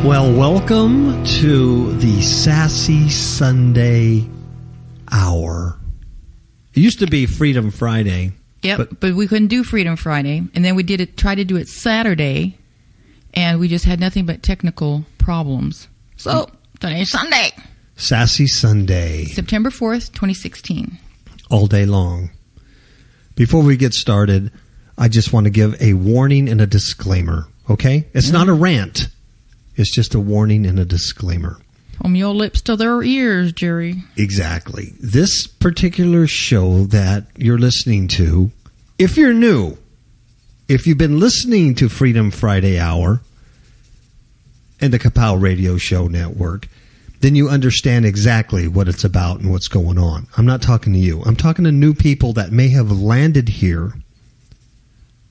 Well, welcome to the Sassy Sunday Hour. It used to be Freedom Friday. Yep, but we couldn't do Freedom Friday. And then we tried to do it Saturday, and we just had nothing but technical problems. So, today's Sunday. Sassy Sunday. September 4th, 2016. All day long. Before we get started, I just want to give a warning and a disclaimer, okay? It's not a rant. It's just a warning and a disclaimer. From your lips to their ears, Jerry. Exactly. This particular show that you're listening to, if you're new, if you've been listening to Freedom Friday Hour and the KAPOW Radio Show Network, then you understand exactly what it's about and what's going on. I'm not talking to you. I'm talking to new people that may have landed here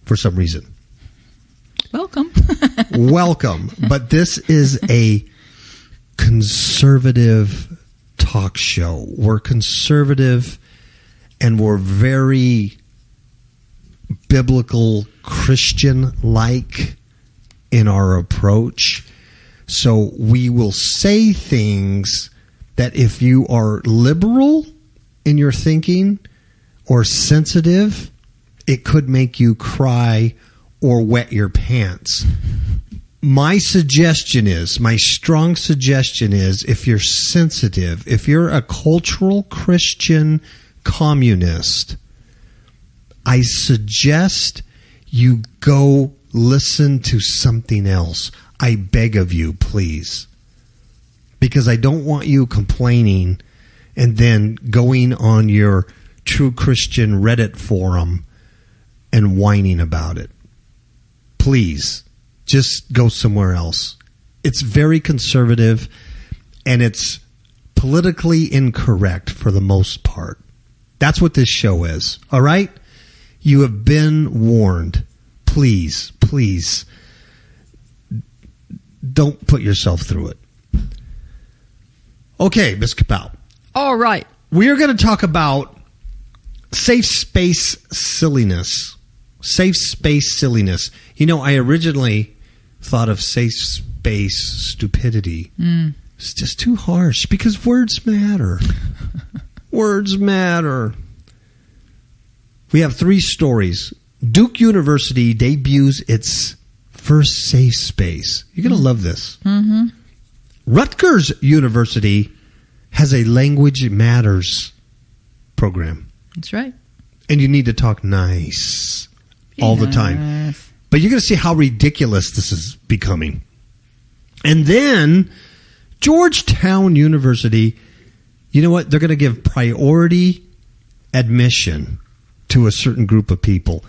for some reason. Welcome. Welcome. But this is a conservative talk show. We're conservative and we're very biblical Christian-like in our approach. So we will say things that if you are liberal in your thinking or sensitive, it could make you cry or wet your pants. My strong suggestion is, if you're sensitive, if you're a cultural Christian communist, I suggest you go listen to something else. I beg of you, please. Because I don't want you complaining and then going on your True Christian Reddit forum and whining about it. Please, just go somewhere else. It's very conservative, and it's politically incorrect for the most part. That's what this show is, all right? You have been warned. Please, please, don't put yourself through it. Okay, Ms. KAPOW. All right. We are going to talk about safe space silliness. Safe space silliness. You know, I originally thought of safe space stupidity. It's just too harsh because words matter. Words matter. We have 3 stories. Duke University debuts its first safe space. You're going to love this. Mm-hmm. Rutgers University has a Language Matters program. That's right. And you need to talk nice all the time. But you're going to see how ridiculous this is becoming. And then Georgetown University, you know what? They're going to give priority admission to a certain group of people.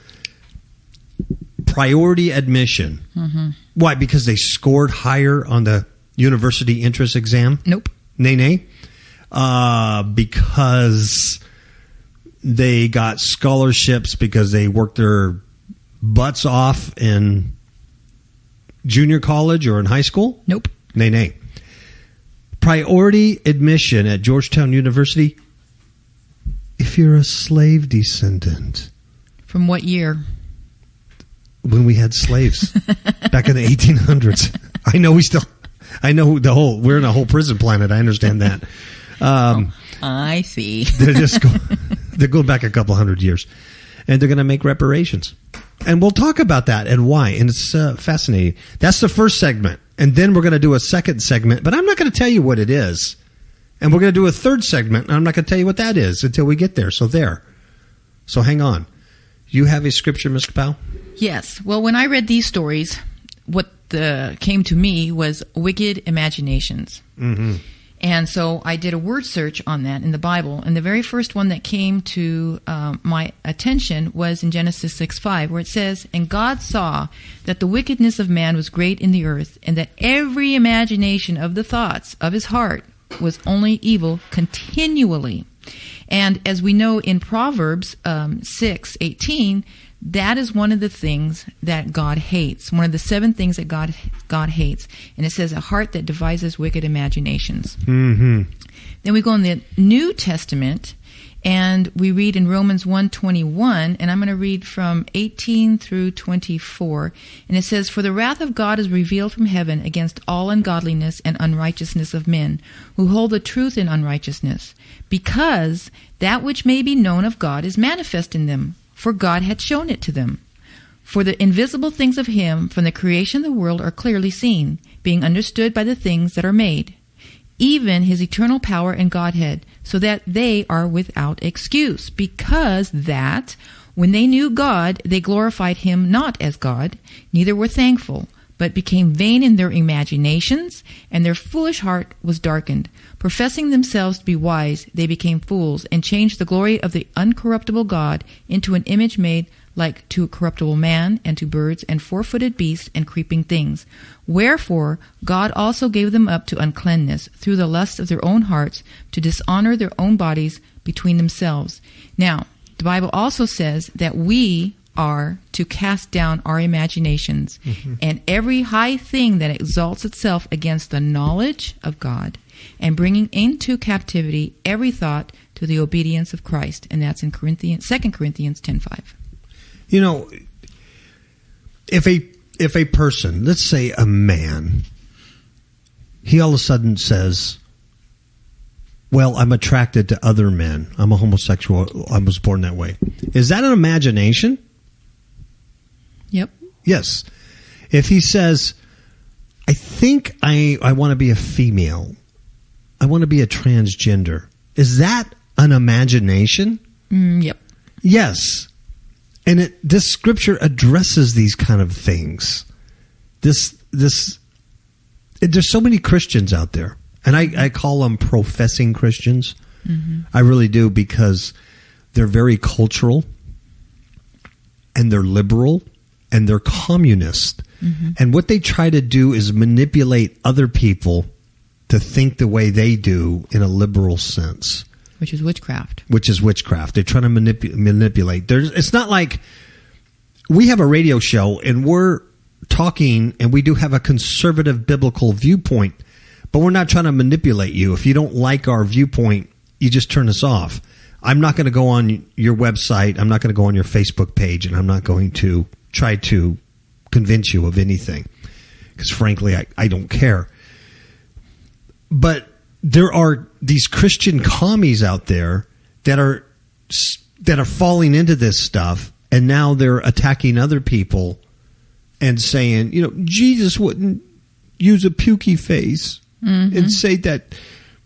Priority admission. Mm-hmm. Why? Because they scored higher on the university entrance exam? Nope. Nay. Because they got scholarships because they worked their butts off in junior college or in high school? Nope. Nay. Priority admission at Georgetown University if you're a slave descendant. From what year? When we had slaves back in the 1800s. We're in a whole prison planet. I understand that. I see. They're going back a couple hundred years. And they're going to make reparations. And we'll talk about that and why. And it's fascinating. That's the first segment. And then we're going to do a second segment. But I'm not going to tell you what it is. And we're going to do a third segment. And I'm not going to tell you what that is until we get there. So hang on. You have a scripture, Ms. KAPOW? Yes. Well, when I read these stories, what came to me was wicked imaginations. Mm-hmm. And so I did a word search on that in the Bible, and the very first one that came to my attention was in Genesis 6:5, where it says, "And God saw that the wickedness of man was great in the earth, and that every imagination of the thoughts of his heart was only evil continually." And as we know in Proverbs 6:18, that is one of the things that God hates. One of the 7 things that God hates. And it says, a heart that devises wicked imaginations. Mm-hmm. Then we go in the New Testament, And we read in Romans 1:21, and I'm going to read from 18 through 24. And it says, "For the wrath of God is revealed from heaven against all ungodliness and unrighteousness of men, who hold the truth in unrighteousness, because that which may be known of God is manifest in them, for God hath shown it to them. For the invisible things of him from the creation of the world are clearly seen, being understood by the things that are made, even his eternal power and Godhead, so that they are without excuse, because that, when they knew God, they glorified him not as God, neither were thankful, but became vain in their imaginations, and their foolish heart was darkened. Professing themselves to be wise, they became fools, and changed the glory of the uncorruptible God into an image made like to a corruptible man, and to birds, and four-footed beasts, and creeping things. Wherefore God also gave them up to uncleanness, through the lust of their own hearts, to dishonor their own bodies between themselves." Now, the Bible also says that we are to cast down our imaginations, and every high thing that exalts itself against the knowledge of God, and bringing into captivity every thought to the obedience of Christ. And that's in 2 Corinthians 10:5. You know, if a person, let's say a man, he all of a sudden says, "Well, I'm attracted to other men. I'm a homosexual. I was born that way." Is that an imagination? Yep. Yes. If he says, "I think I want to be a female. I want to be a transgender." Is that an imagination? Yep. Yes. And this scripture addresses these kind of things. There's so many Christians out there, and I call them professing Christians. I really do, because they're very cultural, and they're liberal, and they're communist. And what they try to do is manipulate other people to think the way they do in a liberal sense. Which is witchcraft. They're trying to manipulate. It's not like we have a radio show and we're talking and we do have a conservative biblical viewpoint, but we're not trying to manipulate you. If you don't like our viewpoint, you just turn us off. I'm not going to go on your website. I'm not going to go on your Facebook page, and I'm not going to try to convince you of anything, because frankly, I don't care. But there are these Christian commies out there that are falling into this stuff, and now they're attacking other people and saying, Jesus wouldn't use a pukey face and say that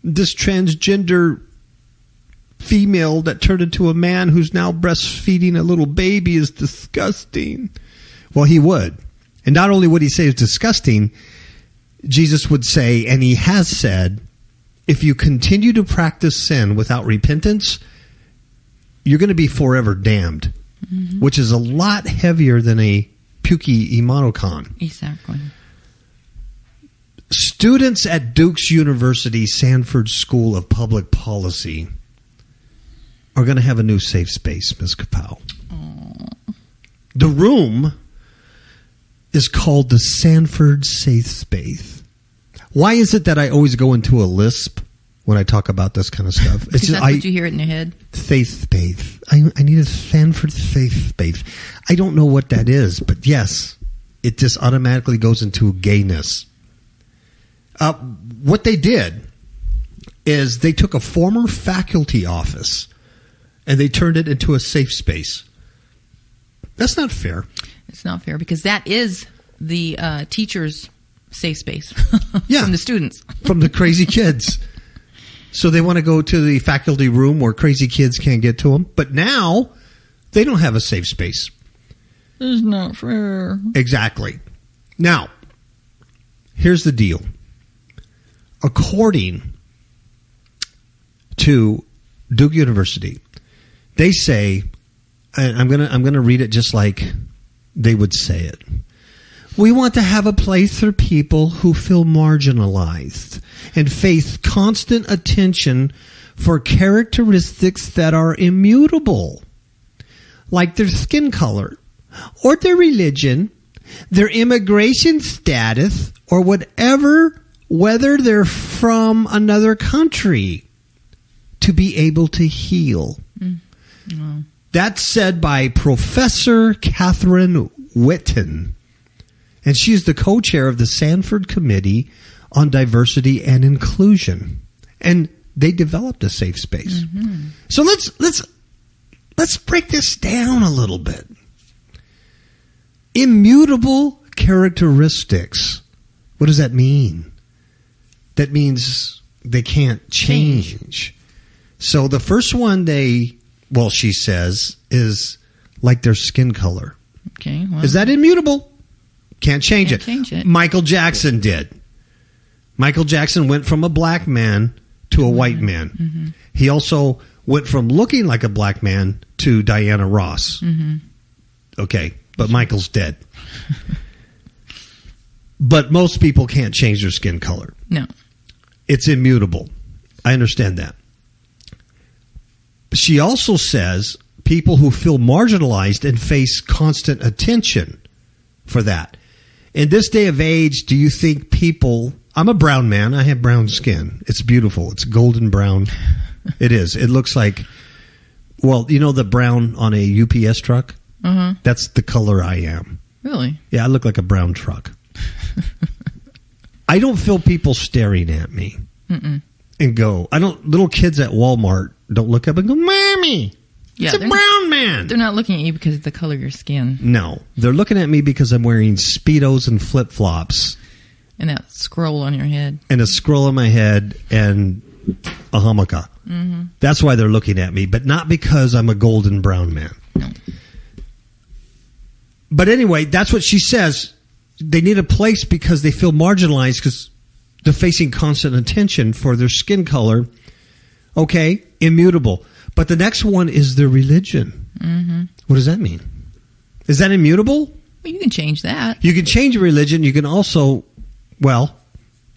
this transgender female that turned into a man who's now breastfeeding a little baby is disgusting. Well, he would. And not only would he say it's disgusting, Jesus would say, and he has said, if you continue to practice sin without repentance, you're going to be forever damned, which is a lot heavier than a pukey emoticon. Exactly. Students at Duke's University Sanford School of Public Policy are going to have a new safe space, Ms. KAPOW. The room is called the Sanford Safe Space. Why is it that I always go into a lisp when I talk about this kind of stuff? It's just, that's what you hear it in your head. Safe space. I need a Sanford safe space. I don't know what that is, but yes, it just automatically goes into gayness. What they did is they took a former faculty office and they turned it into a safe space. That's not fair. It's not fair, because that is the teacher's safe space. Yeah. From the students. From the crazy kids. So they want to go to the faculty room where crazy kids can't get to them. But now they don't have a safe space. It's not fair. Exactly. Now, here's the deal. According to Duke University, they say, and I'm gonna read it just like they would say it. We want to have a place for people who feel marginalized and face constant attention for characteristics that are immutable, like their skin color or their religion, their immigration status, or whatever, whether they're from another country, to be able to heal. Oh. That's said by Professor Catherine Whitten, and she's the co-chair of the Sanford Committee on Diversity and Inclusion. And they developed a safe space. Mm-hmm. So let's break this down a little bit. Immutable characteristics. What does that mean? That means they can't change. So the first one she says, is like their skin color. Okay. Well, is that immutable? Can't change it. Michael Jackson did. Michael Jackson went from a black man to a white man. Mm-hmm. He also went from looking like a black man to Diana Ross. Mm-hmm. Okay, but Michael's dead. But most people can't change their skin color. No. It's immutable. I understand that. She also says people who feel marginalized and face constant attention for that. In this day of age, do you think people... I'm a brown man. I have brown skin. It's beautiful. It's golden brown. It is. It looks like... Well, you know the brown on a UPS truck? Uh-huh. That's the color I am. Really? Yeah, I look like a brown truck. I don't feel people staring at me. Mm-mm. And go... Little kids at Walmart don't look up and go, Mommy, it's a brown man. They're not looking at you because of the color of your skin. No. They're looking at me because I'm wearing Speedos and flip-flops. And that scroll on your head. And a scroll on my head and a hammock. Mm-hmm. That's why they're looking at me, but not because I'm a golden brown man. No. But anyway, that's what she says. They need a place because they feel marginalized because they're facing constant attention for their skin color. Okay, immutable. But the next one is their religion. Mm-hmm. What does that mean? Is that immutable? Well, you can change that. You can change your religion. You can also,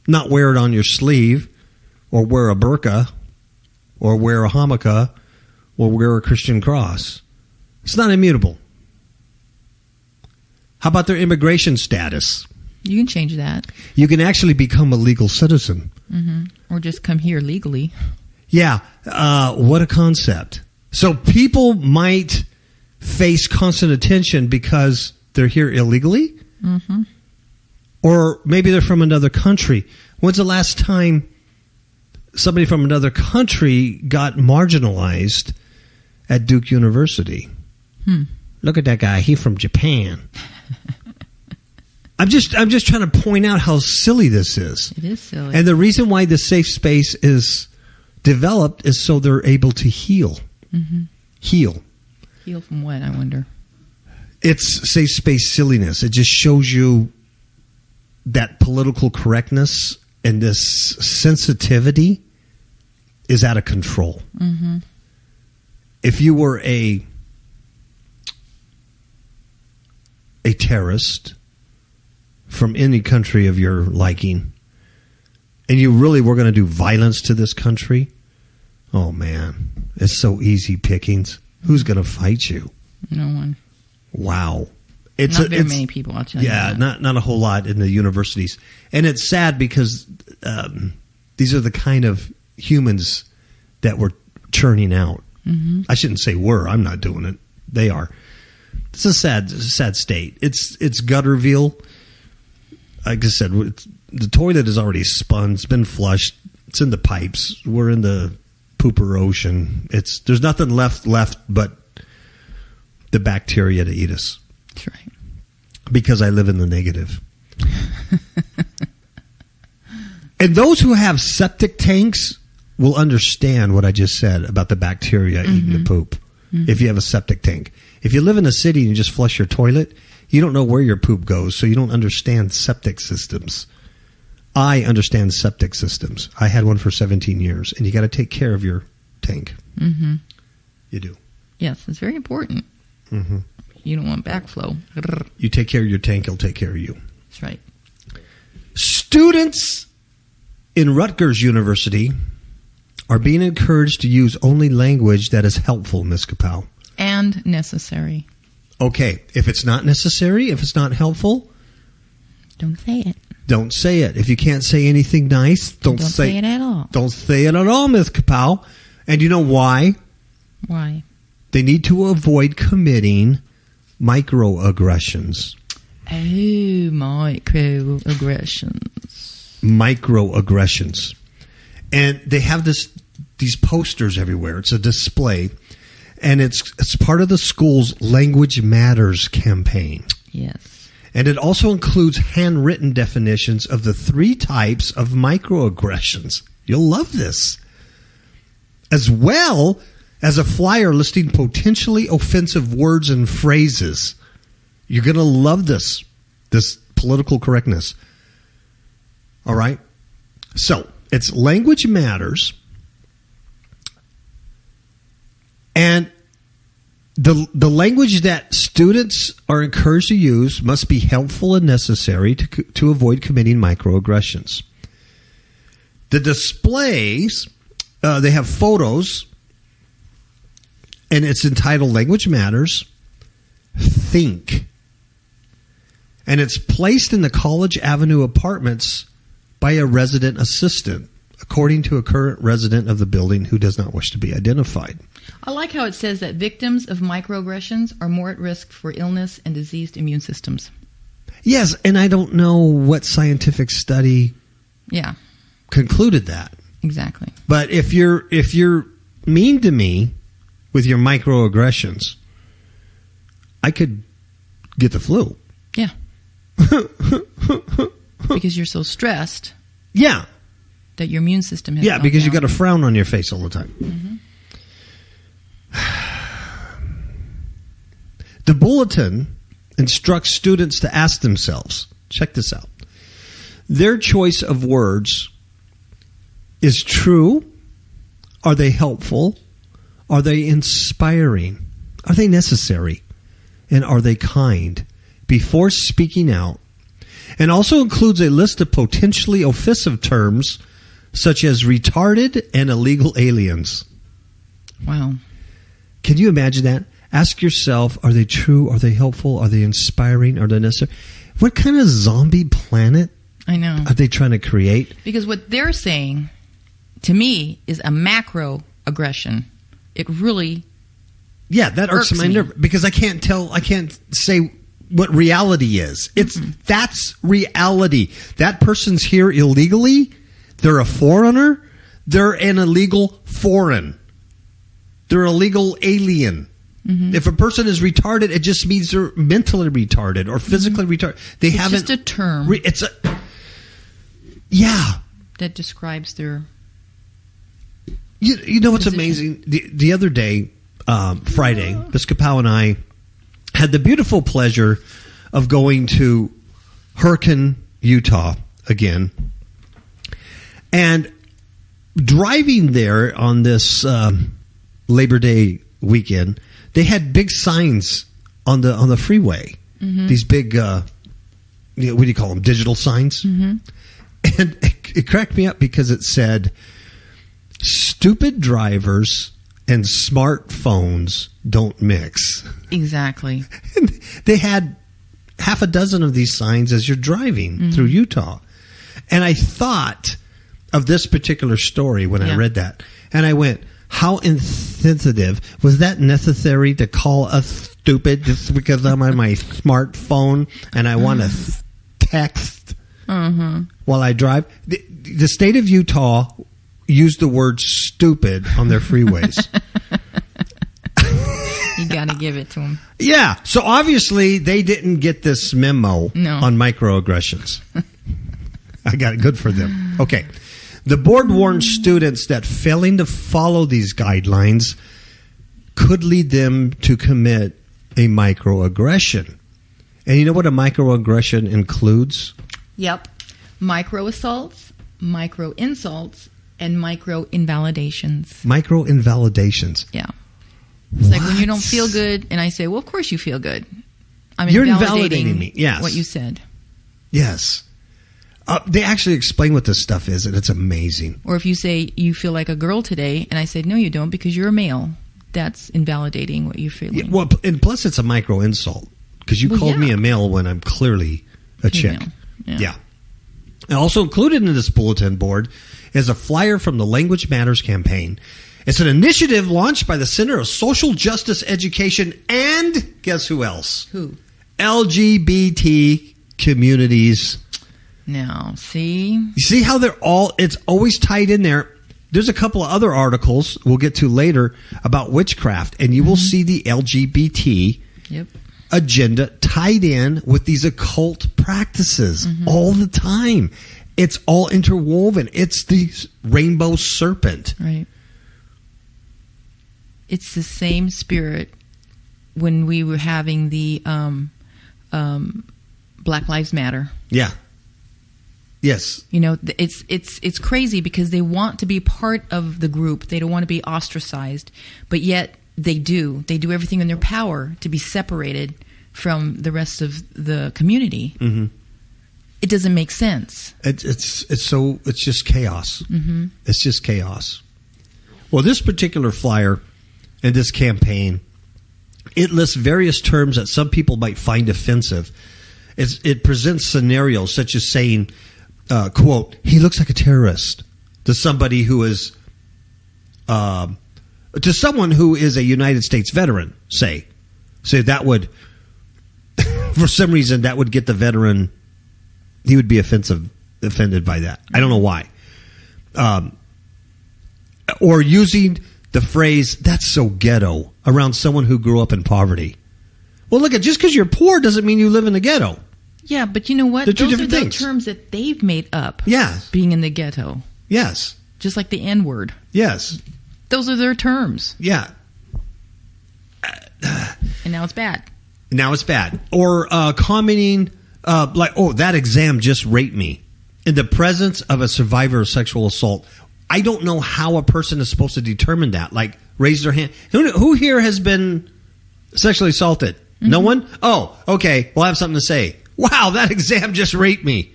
not wear it on your sleeve or wear a burqa or wear a hammock or wear a Christian cross. It's not immutable. How about their immigration status? You can change that. You can actually become a legal citizen. Mm-hmm. Or just come here legally. Yeah. What a concept. So people might face constant attention because they're here illegally? Mm-hmm. Or maybe they're from another country. When's the last time somebody from another country got marginalized at Duke University? Look at that guy. He's from Japan. I'm just trying to point out how silly this is. It is silly. And the reason why the safe space is developed is so they're able to heal. Mm-hmm. Heal. Heal from what, I wonder? It's safe space silliness. It just shows you that political correctness and this sensitivity is out of control. Mm-hmm. If you were a terrorist from any country of your liking, and you really were going to do violence to this country, oh man, it's so easy pickings. Who's going to fight you? No one. Wow. Not very many people, I'll tell you. Yeah, not a whole lot in the universities. And it's sad because these are the kind of humans that we're churning out. Mm-hmm. I shouldn't say we're. I'm not doing it. They are. It's a sad state. It's Gutterville. Like I said, the toilet is already spun. It's been flushed. It's in the pipes. We're in the pooper ocean. There's nothing left but the bacteria to eat us. That's right. Because I live in the negative. And those who have septic tanks will understand what I just said about the bacteria eating the poop. Mm-hmm. If you have a septic tank. If you live in a city and you just flush your toilet, you don't know where your poop goes, so you don't understand septic systems. I understand septic systems. I had one for 17 years, and you got to take care of your tank. Mm-hmm. You do. Yes, it's very important. Mm-hmm. You don't want backflow. You take care of your tank, it'll take care of you. That's right. Students in Rutgers University are being encouraged to use only language that is helpful, Ms. KAPOW. And necessary. Okay, if it's not necessary, if it's not helpful, don't say it. Don't say it. If you can't say anything nice, don't say it at all. Don't say it at all, Ms. KAPOW. And you know why? Why? they need to avoid committing microaggressions. Oh, microaggressions. Microaggressions. And they have these posters everywhere. It's a display. And it's part of the school's Language Matters campaign. Yes. And it also includes handwritten definitions of the 3 types of microaggressions. You'll love this. As well as a flyer listing potentially offensive words and phrases. You're going to love this political correctness. All right? So, it's Language Matters. And the language that students are encouraged to use must be helpful and necessary to avoid committing microaggressions. The displays, they have photos, and it's entitled Language Matters, Think. And it's placed in the College Avenue apartments by a resident assistant, according to a current resident of the building who does not wish to be identified. I like how it says that victims of microaggressions are more at risk for illness and diseased immune systems. Yes, and I don't know what scientific study concluded that. Exactly. But if you're mean to me with your microaggressions, I could get the flu. Yeah. Because you're so stressed. Yeah. That your immune system has gone because down. you got a frown on your face all the time. Mm-hmm. The bulletin instructs students to ask themselves, check this out, their choice of words is true? Are they helpful? Are they inspiring? Are they necessary? And are they kind? Before speaking out. And also includes a list of potentially offensive terms such as retarded and illegal aliens. Wow. Can you imagine that? Ask yourself, are they true? Are they helpful? Are they inspiring? Are they necessary? What kind of zombie planet I know. are they trying to create? Because what they're saying, to me, is a macro aggression. It really that irks my nerve because I can't say what reality is. That's reality. That person's here illegally. They're a foreigner. They're an illegal foreign. They're a legal alien. Mm-hmm. If a person is retarded, it just means they're mentally retarded or physically retarded. It's just a term. That describes their. You know what's amazing? The other day, Friday, Miss KAPOW and I had the beautiful pleasure of going to Hurricane, Utah again, and driving there on this Labor Day weekend. They had big signs on the freeway. Mm-hmm. These big, what do you call them? Digital signs. Mm-hmm. And it cracked me up because it said, "Stupid drivers and smartphones don't mix." Exactly. And they had half a dozen of these signs as you're driving through Utah. And I thought of this particular story when I read that. And I went, how insensitive. Was that necessary to call us stupid just because I'm on my smartphone and I want to text while I drive? The state of Utah used the word stupid on their freeways. You got to give it to them. Yeah. So obviously they didn't get this memo on microaggressions. I got it. Good for them. Okay. The board warns students that failing to follow these guidelines could lead them to commit a microaggression. And you know what a microaggression includes? Yep. Micro assaults, micro insults, and micro invalidations. Micro invalidations. Yeah. It's like when you don't feel good, and I say, well, of course you feel good. You're invalidating me. Yes. What you said. Yes. They actually explain what this stuff is, and it's amazing. Or if you say you feel like a girl today, and I say, no, you don't, because you're a male. That's invalidating what you're feeling. Yeah, well, and plus it's a micro insult, because you called me a male when I'm clearly a chick. Yeah. And also included in this bulletin board is a flyer from the Language Matters campaign. It's an initiative launched by the Center of Social Justice Education and guess who else? Who? LGBT communities. Now, see? You see how it's always tied in there. There's a couple of other articles we'll get to later about witchcraft, and you will see the LGBT agenda tied in with these occult practices all the time. It's all interwoven. It's the rainbow serpent. Right. It's the same spirit when we were having the Black Lives Matter. Yeah. Yes. You know, it's crazy because they want to be part of the group. They don't want to be ostracized, but yet they do. They do everything in their power to be separated from the rest of the community. Mm-hmm. It doesn't make sense. It's just chaos. Mm-hmm. It's just chaos. Well, this particular flyer and this campaign, it lists various terms that some people might find offensive. It presents scenarios such as saying, quote, he looks like a terrorist to somebody who is, to someone who is a United States veteran, say. So that would, for some reason, that would get the veteran, he would be offended by that. I don't know why. Or using the phrase, that's so ghetto, around someone who grew up in poverty. Well, look, just because you're poor doesn't mean you live in the ghetto. Yeah, but you know what? They're two Those different are the things. terms that they've made up. Yeah. Being in the ghetto. Yes. Just like the N-word. Yes. Those are their terms. Yeah. And now it's bad. Now it's bad. Or commenting like, oh, that exam just raped me in the presence of a survivor of sexual assault. I don't know how a person is supposed to determine that. Like, raise their hand. Who here has been sexually assaulted? Mm-hmm. No one? Oh, okay. Well, I have something to say. Wow, that exam just raped me.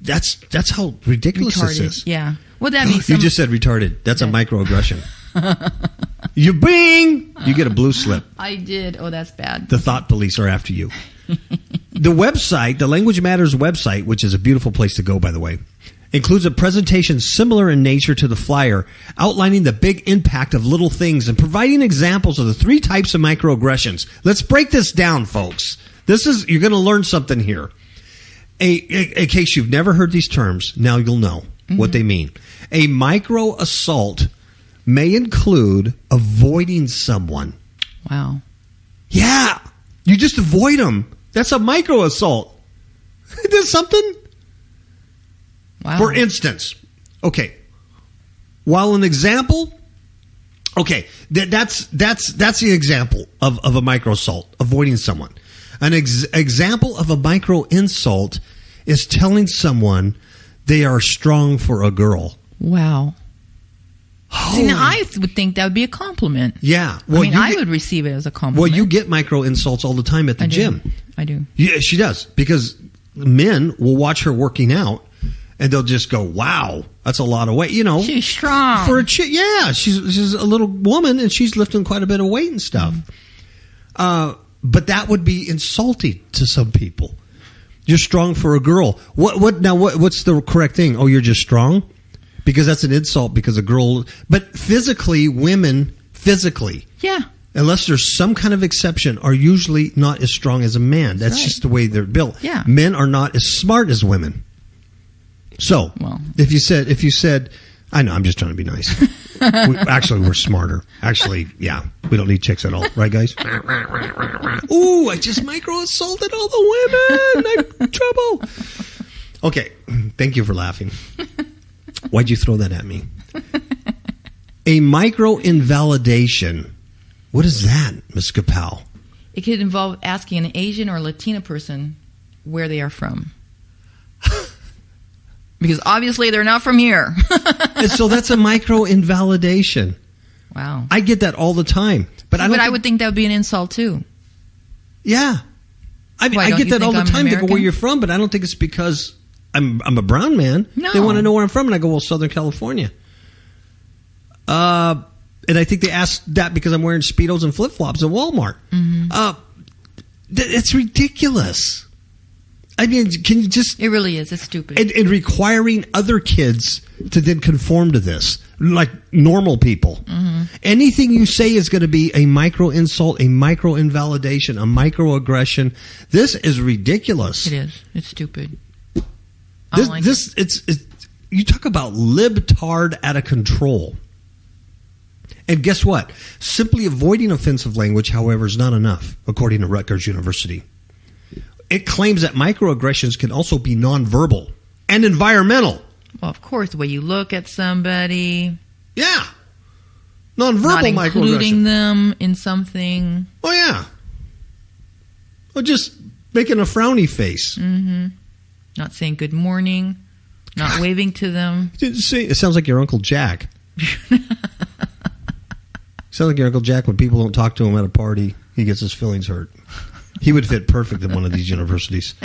That's how ridiculous Retarded. This is. Yeah. Well, that means you just said retarded. That's a microaggression. You get a blue slip. I did. Oh, that's bad. The thought police are after you. The website, the Language Matters website, which is a beautiful place to go, by the way, includes a presentation similar in nature to the flyer, outlining the big impact of little things and providing examples of the 3 types of microaggressions. Let's break this down, folks. You're going to learn something here. In case you've never heard these terms, now you'll know what they mean. A micro assault may include avoiding someone. Wow. Yeah. You just avoid them. That's a micro assault. Isn't that something? Wow. For instance, okay, while an example, okay, that's the example of a micro assault, avoiding someone. An example of a micro insult is telling someone they are strong for a girl. Wow. See, now I would think that would be a compliment. Yeah. Well, I would receive it as a compliment. Well, you get micro insults all the time at the gym. I do. Yeah, she does, because men will watch her working out. And they'll just go, wow, that's a lot of weight. You know, she's strong. For a chick, yeah, she's a little woman, and she's lifting quite a bit of weight and stuff. But that would be insulting to some people. You're strong for a girl. What's the correct thing? Oh, you're just strong? Because that's an insult because a girl... But women physically... Yeah. Unless there's some kind of exception, are usually not as strong as a man. That's just the way they're built. Yeah. Men are not as smart as women. So, if you said, I know, I'm just trying to be nice. We're smarter. Actually, yeah, we don't need chicks at all. Right, guys? Ooh, I just micro-assaulted all the women. I'm in trouble. Okay, thank you for laughing. Why'd you throw that at me? A micro-invalidation. What is that, Ms. KAPOW? It could involve asking an Asian or Latina person where they are from. Because obviously they're not from here. And so that's a micro-invalidation. Wow. I get that all the time. But I would think that would be an insult too. Yeah. I get that all the time. They go, where you're from, but I don't think it's because I'm a brown man. No. They want to know where I'm from, and I go, well, Southern California. And I think they ask that because I'm wearing Speedos and flip-flops at Walmart. Mm-hmm. It's ridiculous. I mean, can you just... It really is. It's stupid. And requiring other kids to then conform to this, like normal people. Mm-hmm. Anything you say is going to be a micro insult, a micro invalidation, a microaggression. This is ridiculous. It is. It's stupid. You talk about libtard out of control. And guess what? Simply avoiding offensive language, however, is not enough, according to Rutgers University. It claims that microaggressions can also be nonverbal and environmental. Well, of course, the way you look at somebody. Yeah. Nonverbal microaggression. Not including them in something. Oh, yeah. Or just making a frowny face. Mm-hmm. Not saying good morning. Not waving to them. It sounds like your Uncle Jack. Sounds like your Uncle Jack when people don't talk to him at a party. He gets his feelings hurt. He would fit perfect in one of these universities.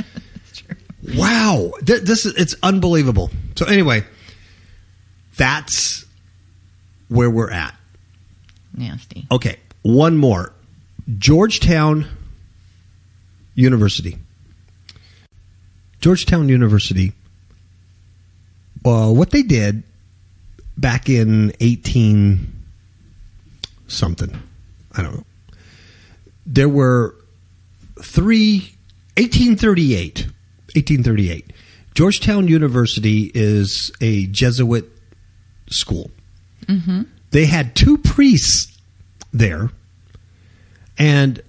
Wow. It's unbelievable. So anyway, that's where we're at. Nasty. Okay, one more. Georgetown University. Georgetown University, what they did back in 18-something, I don't know. There were 1838. Georgetown University is a Jesuit school. Mm-hmm. They had 2 priests there, and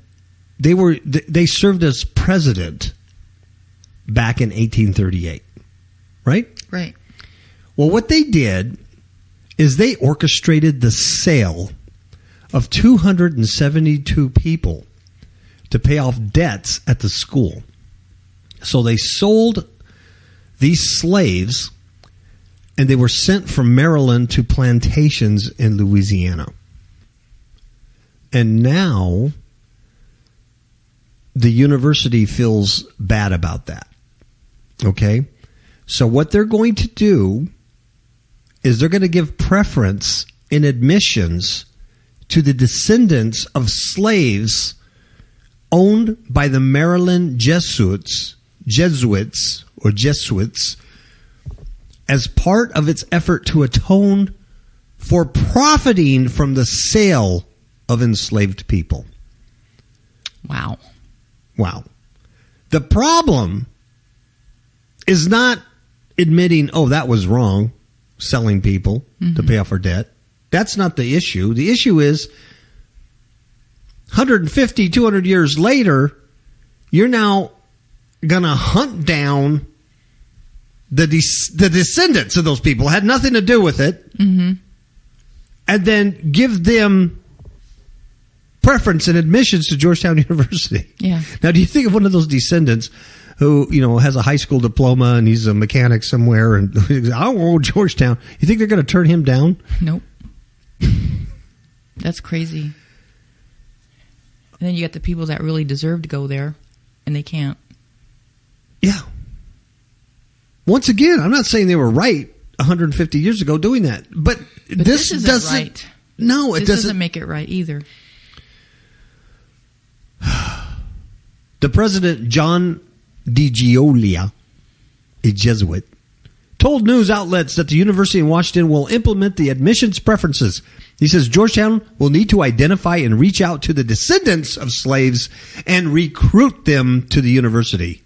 they served as president back in 1838. Right? Right. Well, what they did is they orchestrated the sale of 272 people to pay off debts at the school. So they sold these slaves, and they were sent from Maryland to plantations in Louisiana. And now the university feels bad about that. Okay? So what they're going to do is they're going to give preference in admissions to the descendants of slaves owned by the Maryland Jesuits, as part of its effort to atone for profiting from the sale of enslaved people. Wow. The problem is not admitting, that was wrong, selling people to pay off our debt. That's not the issue. The issue is 150, 200 years later, you're now going to hunt down the descendants of those people. Had nothing to do with it. Mm-hmm. And then give them preference and admissions to Georgetown University. Yeah. Now, do you think of one of those descendants who, has a high school diploma and he's a mechanic somewhere and I want Georgetown. You think they're going to turn him down? Nope. That's crazy. And then you got the people that really deserve to go there and they can't. Yeah. Once again, I'm not saying they were right 150 years ago doing that, but this doesn't. Right. No, it doesn't make it right either. The president, John DiGioia, a Jesuit, told news outlets that the University in Washington will implement the admissions preferences. He says Georgetown will need to identify and reach out to the descendants of slaves and recruit them to the university.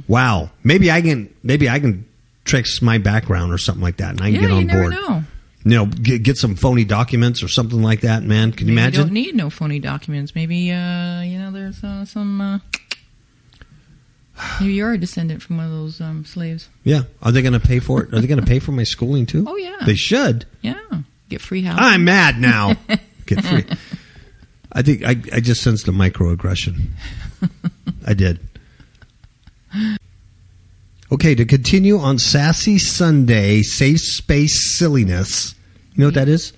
Wow. Maybe I can trace my background or something like that, and I can get on board. Never know. Get some phony documents or something like that, man. Can you imagine? You don't need no phony documents. Maybe, there's some... Maybe you're a descendant from one of those slaves. Yeah. Are they going to pay for it? Are they going to pay for my schooling, too? Oh, yeah. They should. Yeah. Get free housing. I'm mad now. Get free. I think I just sensed a microaggression. I did. Okay, to continue on Sassy Sunday, Safe Space Silliness. You know what that is?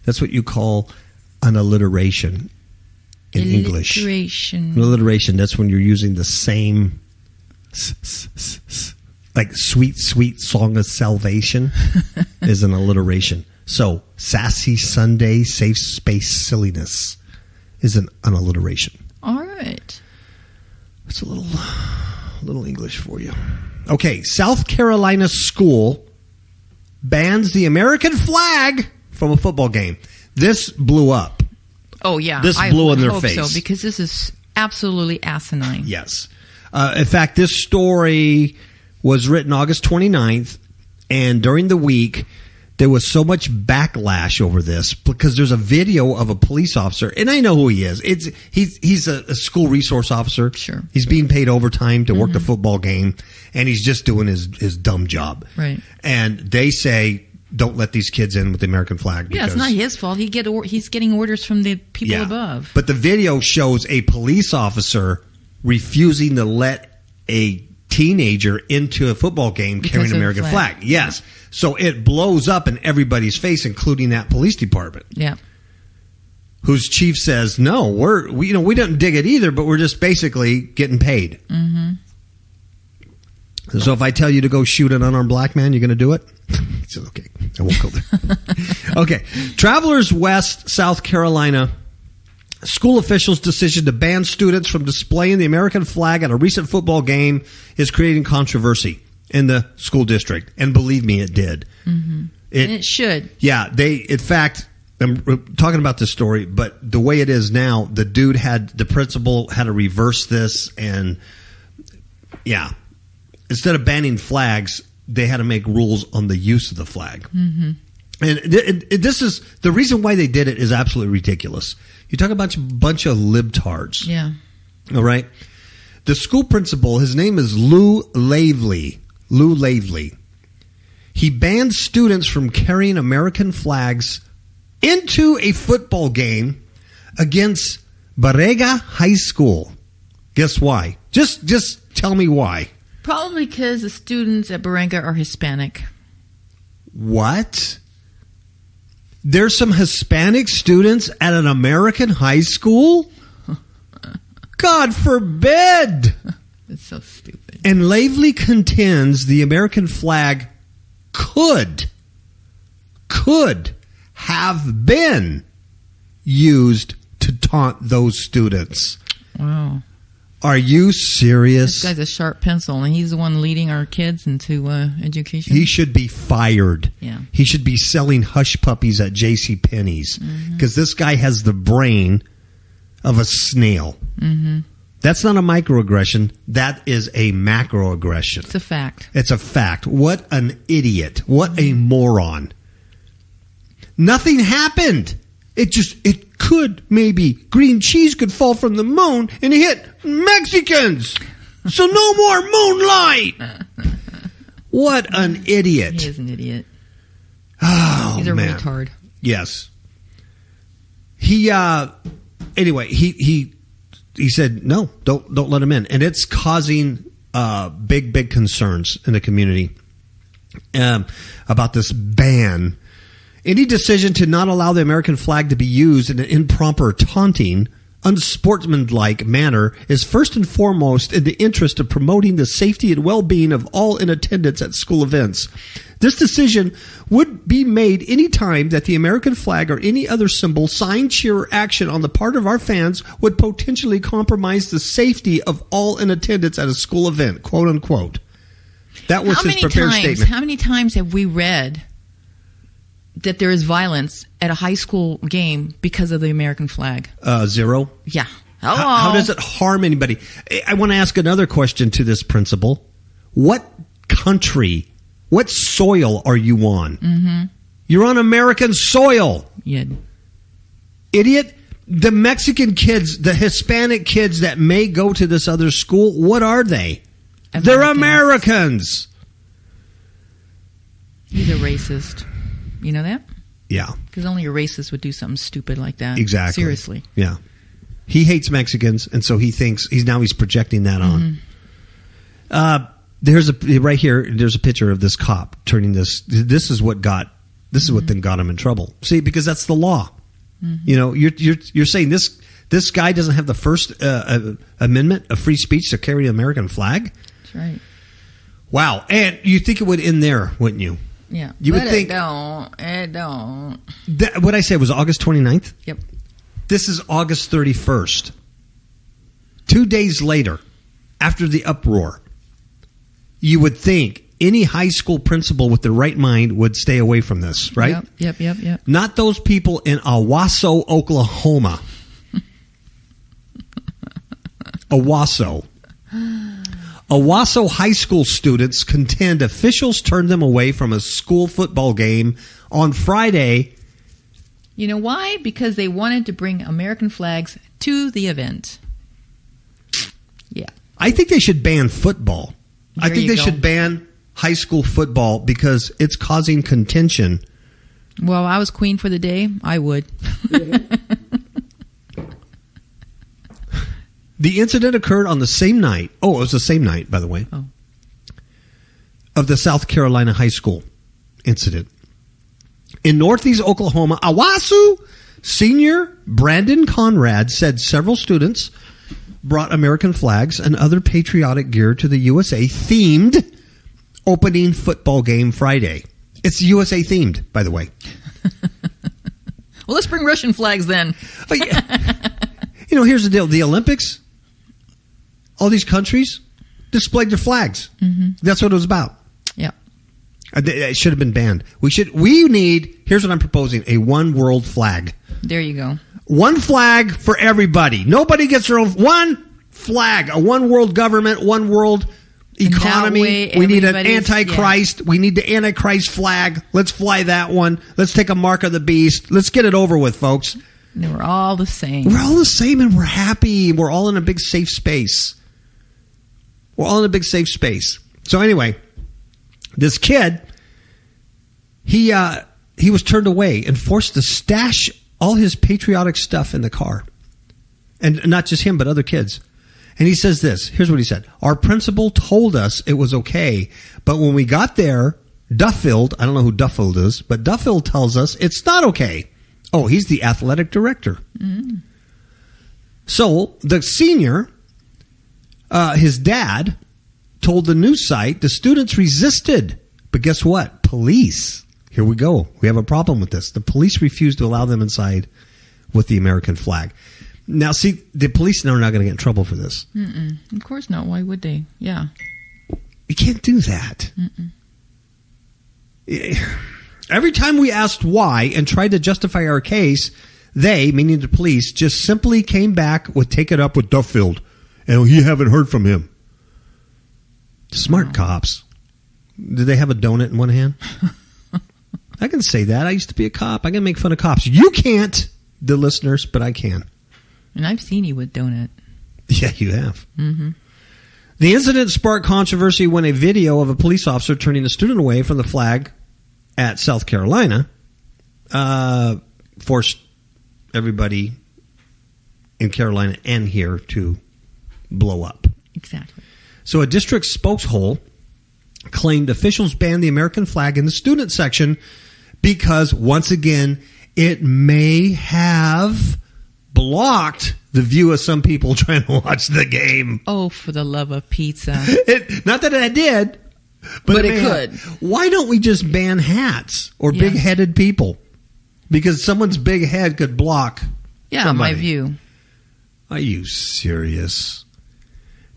That's what you call an alliteration in English. Alliteration, that's when you're using the same, like sweet, sweet song of salvation is an alliteration. So, Sassy Sunday, Safe Space Silliness is an alliteration. All right. It's a little English for you. Okay, South Carolina school bans the American flag from a football game. This blew up. Oh, yeah. This blew in their face. So, because this is absolutely asinine. Yes. In fact, this story was written August 29th, and during the week, there was so much backlash over this because there's a video of a police officer, and I know who he is. He's a school resource officer. Sure. He's being paid overtime to work the football game, and he's just doing his dumb job. Right. And they say, don't let these kids in with the American flag. Yeah, it's not his fault. He's getting orders from the people above. But the video shows a police officer refusing to let a teenager into a football game carrying an American flag. Yes. So it blows up in everybody's face, including that police department. Yeah. Whose chief says, no, we didn't dig it either, but we're just basically getting paid. Mm-hmm. So if I tell you to go shoot an unarmed black man, you're going to do it? He says, okay, I won't go there. Okay. Travelers West, South Carolina. School officials' decision to ban students from displaying the American flag at a recent football game is creating controversy in the school district. And believe me, it did. Mm-hmm. And it should. Yeah. In fact, I'm talking about this story, but the way it is now, the principal had to reverse this. And yeah, instead of banning flags, they had to make rules on the use of the flag. Mm-hmm. And this is the reason why they did it is absolutely ridiculous. You talk about a bunch of libtards. Yeah. All right. The school principal, his name is Lou Lavely. Lou Lavely. He banned students from carrying American flags into a football game against Barrega High School. Guess why? Just tell me why. Probably because the students at Barrega are Hispanic. What? There's some Hispanic students at an American high school? God forbid! It's so stupid. And Lavely contends the American flag could have been used to taunt those students. Wow. Are you serious? This guy's a sharp pencil, and he's the one leading our kids into education. He should be fired. Yeah. He should be selling hush puppies at JCPenney's because this guy has the brain of a snail. Mm-hmm. That's not a microaggression. That is a macroaggression. It's a fact. It's a fact. What an idiot. What a moron. Nothing happened. It could, maybe, green cheese could fall from the moon and hit Mexicans. So no more moonlight. What an idiot. He is an idiot. Oh, he's a man. retard. Yes. Anyway, he said, no, don't let him in. And it's causing big concerns in the community about this ban. Any decision to not allow the American flag to be used in an improper, taunting, unsportsmanlike manner is first and foremost in the interest of promoting the safety and well-being of all in attendance at school events. This decision would be made any time that the American flag or any other symbol, sign, cheer, or action on the part of our fans would potentially compromise the safety of all in attendance at a school event, quote unquote. That was his prepared statement. How many times have we read that there is violence at a high school game because of the American flag? Zero. Yeah. How does it harm anybody? I want to ask another question to this principal. What country, what soil are you on? Mm-hmm. You're on American soil. Yeah. Idiot. The Mexican kids, the Hispanic kids that may go to this other school, what are they? They're Americans. He's a racist. You know that? Yeah. Because only a racist would do something stupid like that. Exactly. Seriously. Yeah. He hates Mexicans, and so he thinks he's projecting that on. Right here. There's a picture of this cop turning this. This is what then got him in trouble. See, because that's the law. Mm-hmm. You know, you're saying this guy doesn't have the First Amendment of free speech to carry an American flag. That's right. Wow, and you think it would end there, wouldn't you? Yeah, you would think it don't. What I said was August 29th? Yep. This is August 31st. 2 days later, after the uproar, you would think any high school principal with the right mind would stay away from this, right? Yep. Not those people in Owasso, Oklahoma. Owasso high school students contend officials turned them away from a school football game on Friday. You know why? Because they wanted to bring American flags to the event. Yeah. I think they should ban football. I think they go. should ban high school football because it's causing contention. Well, I was queen for the day. I would. The incident occurred on the same night. Oh, it was the same night, by the way, of the South Carolina high school incident. In Northeast Oklahoma, Owasso senior Brandon Conrad said several students brought American flags and other patriotic gear to the USA-themed opening football game Friday. It's USA-themed, by the way. Well, let's bring Russian flags then. Oh, yeah. You know, here's the deal. The Olympics, all these countries displayed their flags. Mm-hmm. That's what it was about. Yeah. It should have been banned. We need, here's what I'm proposing, a one world flag. There you go. One flag for everybody. Nobody gets their own. One flag. A one world government, one world economy. We need an Antichrist. Yeah. We need the Antichrist flag. Let's fly that one. Let's take a mark of the beast. Let's get it over with, folks. And we're all the same. We're all the same and we're happy. We're all in a big safe space. We're all in a big safe space. So anyway, this kid, he was turned away and forced to stash all his patriotic stuff in the car. And not just him, but other kids. And he says this. Here's what he said. Our principal told us it was okay. But when we got there, Duffield, I don't know who Duffield is, but Duffield tells us it's not okay. Oh, he's the athletic director. Mm. So the senior, his dad, told the news site the students resisted. But guess what? Police. Here we go. We have a problem with this. The police refused to allow them inside with the American flag. Now, see, the police are not going to get in trouble for this. Mm-mm. Of course not. Why would they? Yeah. You can't do that. Every time we asked why and tried to justify our case, they, meaning the police, just simply came back with take it up with Duffield. And you haven't heard from him. Smart cops. Did they have a donut in one hand? I can say that. I used to be a cop. I can make fun of cops. You can't, the listeners, but I can. And I've seen you with donut. Yeah, you have. Mm-hmm. The incident sparked controversy when a video of a police officer turning a student away from the flag at South Carolina forced everybody in Carolina and here to blow up. Exactly. So a district spokeshole claimed officials banned the American flag in the student section because, once again, it may have blocked the view of some people trying to watch the game. Oh, for the love of pizza. Not that it did, but it could. Why don't we just ban hats or big-headed people? Because someone's big head could block somebody. My view. Are you serious?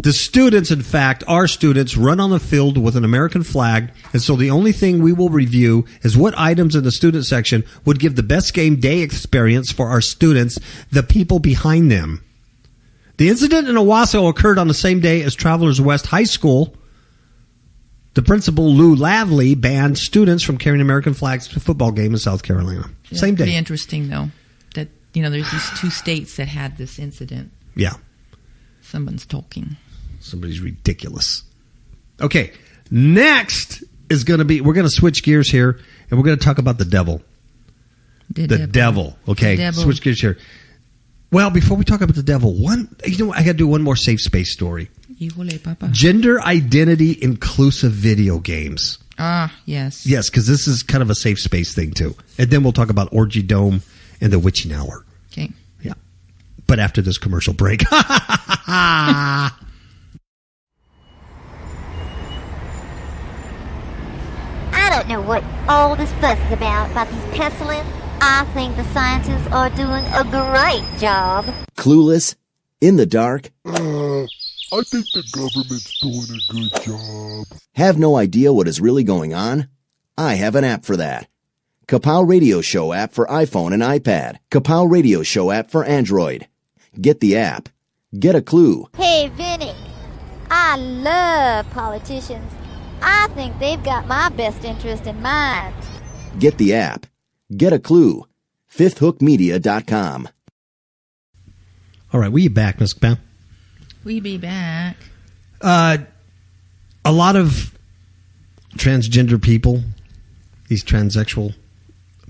The students, in fact, our students, run on the field with an American flag, and so the only thing we will review is what items in the student section would give the best game day experience for our students, the people behind them. The incident in Owasso occurred on the same day as Travelers West High School. The principal, Lou Lavley, banned students from carrying American flags to a football game in South Carolina. Yeah, same day. Pretty interesting, though, that there's these two states that had this incident. Yeah. Someone's talking. Somebody's ridiculous. Okay, next is going to be, we're going to switch gears here, and we're going to talk about the devil. The devil. Okay, the devil. Switch gears here. Well, before we talk about the devil, I got to do one more safe space story. Híjole, papa. Gender identity inclusive video games. Ah, yes. Yes, because this is kind of a safe space thing, too. And then we'll talk about Orgy Dome and the Witching Hour. Okay. Yeah. But after this commercial break. I don't know what all this fuss is about these pestilence. I think the scientists are doing a great job. Clueless, in the dark, I think the government's doing a good job. Have no idea what is really going on? I have an app for that. KAPOW Radio Show app for iPhone and iPad. KAPOW Radio Show app for Android. Get the app. Get a clue. Hey, Vinny, I love politicians. I think they've got my best interest in mind. Get the app. Get a clue. FifthHookMedia.com. All right, we back, Miss Pam. We be back. A lot of transgender people, these transsexual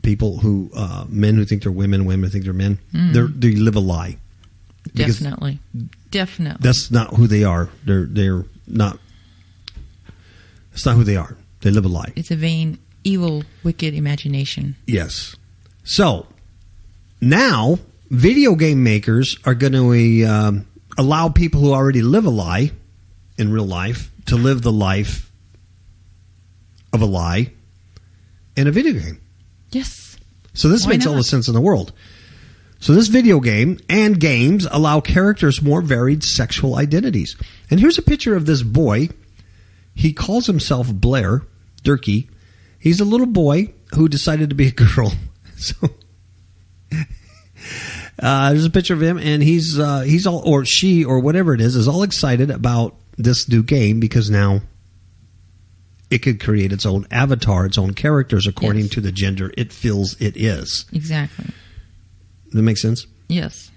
people who, men who think they're women, women who think they're men, they live a lie. Definitely. That's not who they are. They're not. That's not who they are. They live a lie. It's a vain, evil, wicked imagination. Yes. So now video game makers are going to allow people who already live a lie in real life to live the life of a lie in a video game. Yes. So this makes all the sense in the world. So this video game and games allow characters more varied sexual identities. And here's a picture of this boy. He calls himself Blair Durkee. He's a little boy who decided to be a girl. So there's a picture of him, and he's all, or she, or whatever it is all excited about this new game because now it could create its own avatar, its own characters according to the gender it feels it is. Exactly. Does that make sense? Yes.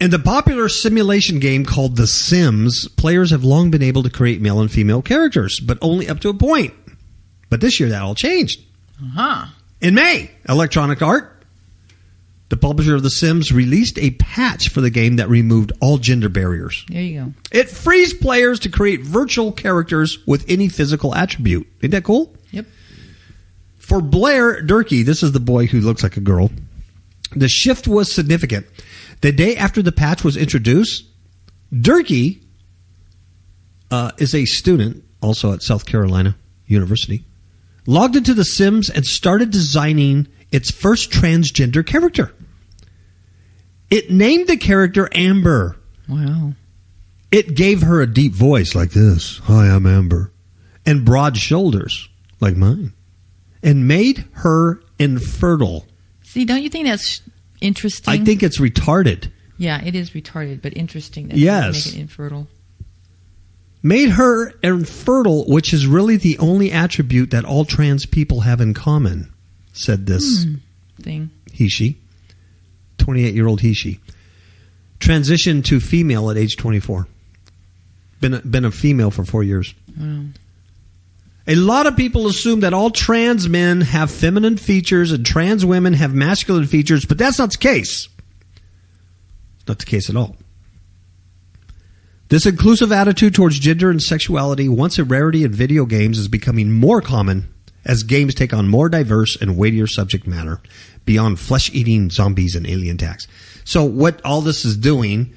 In the popular simulation game called The Sims, players have long been able to create male and female characters, but only up to a point. But this year that all changed. Uh-huh. In May, Electronic Arts, the publisher of The Sims, released a patch for the game that removed all gender barriers. There you go. It frees players to create virtual characters with any physical attribute. Isn't that cool? Yep. For Blair Durkee, this is the boy who looks like a girl, the shift was significant. The day after the patch was introduced, Durkee is a student, also at South Carolina University, logged into The Sims and started designing its first transgender character. It named the character Amber. Wow. It gave her a deep voice like this, "Hi, I'm Amber," and broad shoulders like mine, and made her infertile. See, don't you think that's interesting? I think it's retarded. Yeah, it is retarded, but interesting that Yes. make it infertile. Made her infertile, which is really the only attribute that all trans people have in common, said this thing. he-she, 28-year-old he-she. Transitioned to female at age 24. Been a female for 4 years. Wow. A lot of people assume that all trans men have feminine features and trans women have masculine features, but that's not the case. It's not the case at all. This inclusive attitude towards gender and sexuality, once a rarity in video games, is becoming more common as games take on more diverse and weightier subject matter beyond flesh-eating zombies and alien attacks. So what all this is doing